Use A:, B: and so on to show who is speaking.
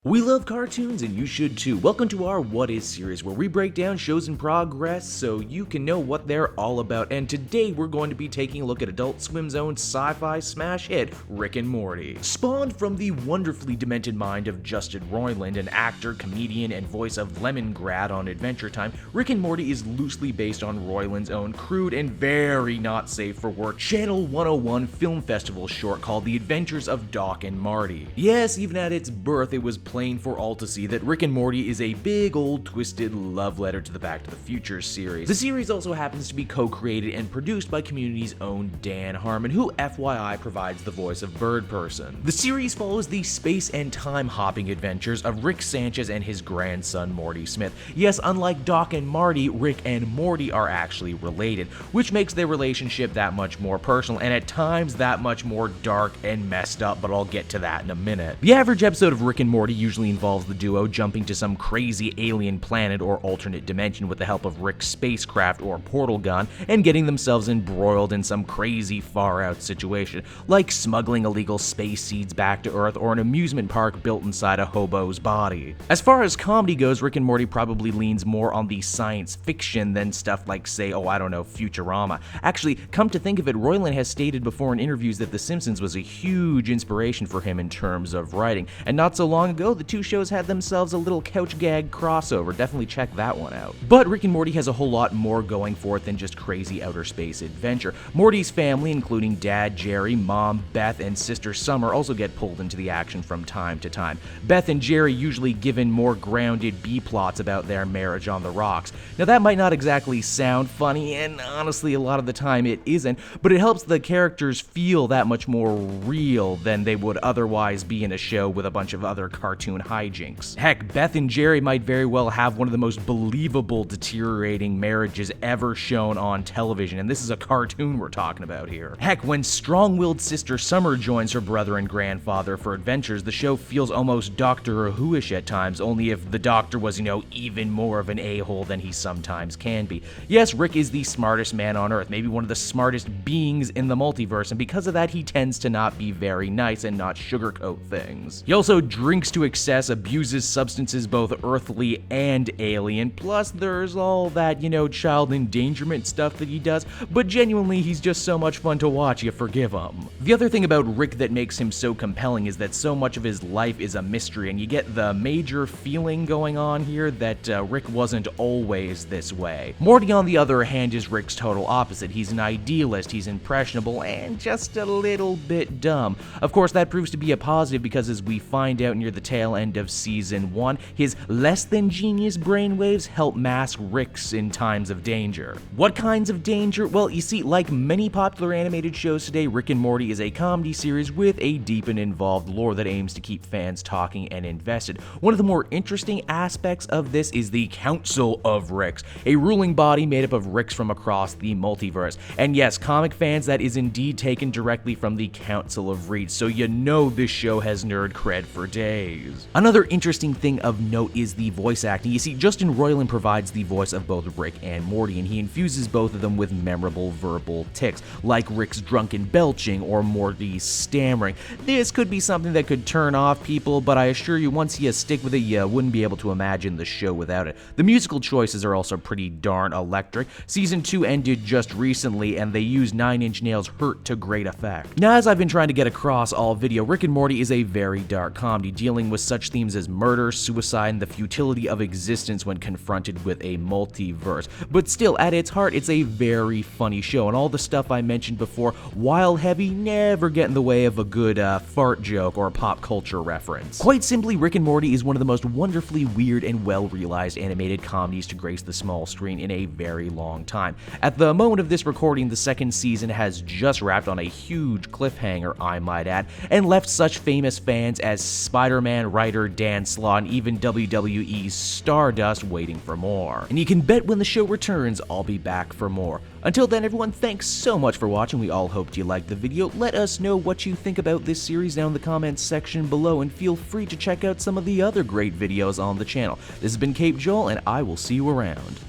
A: We love cartoons and you should too. Welcome to our What Is series where we break down shows in progress so you can know what they're all about. And today we're going to be taking a look at Adult Swim's own sci-fi smash hit, Rick and Morty. Spawned from the wonderfully demented mind of Justin Roiland, an actor, comedian, and voice of Lemongrad on Adventure Time, Rick and Morty is loosely based on Roiland's own crude and very not safe for work Channel 101 film festival short called The Adventures of Doc and Marty. Yes, even at its birth it was plain for all to see that Rick and Morty is a big old twisted love letter to the Back to the Future series. The series also happens to be co-created and produced by Community's own Dan Harmon, who FYI provides the voice of Bird Person. The series follows the space and time hopping adventures of Rick Sanchez and his grandson Morty Smith. Yes, unlike Doc and Marty, Rick and Morty are actually related, which makes their relationship that much more personal and at times that much more dark and messed up, but I'll get to that in a minute. The average episode of Rick and Morty usually involves the duo jumping to some crazy alien planet or alternate dimension with the help of Rick's spacecraft or portal gun and getting themselves embroiled in some crazy far-out situation, like smuggling illegal space seeds back to Earth or an amusement park built inside a hobo's body. As far as comedy goes, Rick and Morty probably leans more on the science fiction than stuff like, say, Futurama. Actually, come to think of it, Roiland has stated before in interviews that The Simpsons was a huge inspiration for him in terms of writing, and not so long ago, the two shows had themselves a little couch gag crossover. Definitely check that one out. But Rick and Morty has a whole lot more going for it than just crazy outer space adventure. Morty's family, including Dad Jerry, Mom Beth, and Sister Summer, also get pulled into the action from time to time. Beth and Jerry usually given more grounded B-plots about their marriage on the rocks. Now that might not exactly sound funny, and honestly a lot of the time it isn't, but it helps the characters feel that much more real than they would otherwise be in a show with a bunch of other cartoon hijinks. Heck, Beth and Jerry might very well have one of the most believable deteriorating marriages ever shown on television, and this is a cartoon we're talking about here. Heck, when strong-willed Sister Summer joins her brother and grandfather for adventures, the show feels almost Doctor Who-ish at times, only if the Doctor was, even more of an a-hole than he sometimes can be. Yes, Rick is the smartest man on Earth, maybe one of the smartest beings in the multiverse, and because of that, he tends to not be very nice and not sugarcoat things. He also drinks to excess, abuses substances both earthly and alien, plus there's all that, child endangerment stuff that he does, but genuinely he's just so much fun to watch, you forgive him. The other thing about Rick that makes him so compelling is that so much of his life is a mystery, and you get the major feeling going on here that Rick wasn't always this way. Morty, on the other hand, is Rick's total opposite. He's an idealist, he's impressionable, and just a little bit dumb. Of course, that proves to be a positive because as we find out near the tail end of Season 1, his less-than-genius brainwaves help mask Rick's in times of danger. What kinds of danger? Well, you see, like many popular animated shows today, Rick and Morty is a comedy series with a deep and involved lore that aims to keep fans talking and invested. One of the more interesting aspects of this is the Council of Ricks, a ruling body made up of Ricks from across the multiverse. And yes, comic fans, that is indeed taken directly from the Council of Reeds, so this show has nerd cred for days. Another interesting thing of note is the voice acting. You see, Justin Roiland provides the voice of both Rick and Morty, and he infuses both of them with memorable verbal tics, like Rick's drunken belching or Morty's stammering. This could be something that could turn off people, but I assure you, once you stick with it, you wouldn't be able to imagine the show without it. The musical choices are also pretty darn electric. Season 2 ended just recently, and they used Nine Inch Nails' Hurt to great effect. Now, as I've been trying to get across all video, Rick and Morty is a very dark comedy, dealing with such themes as murder, suicide, and the futility of existence when confronted with a multiverse. But still, at its heart, it's a very funny show, and all the stuff I mentioned before, while heavy, never get in the way of a good fart joke or pop culture reference. Quite simply, Rick and Morty is one of the most wonderfully weird and well-realized animated comedies to grace the small screen in a very long time. At the moment of this recording, the second season has just wrapped on a huge cliffhanger, I might add, and left such famous fans as Spider-Man writer Dan Slott and even WWE's Stardust waiting for more. And you can bet when the show returns, I'll be back for more. Until then, everyone, thanks so much for watching. We all hoped you liked the video. Let us know what you think about this series down in the comments section below, and feel free to check out some of the other great videos on the channel. This has been Cape Joel, and I will see you around.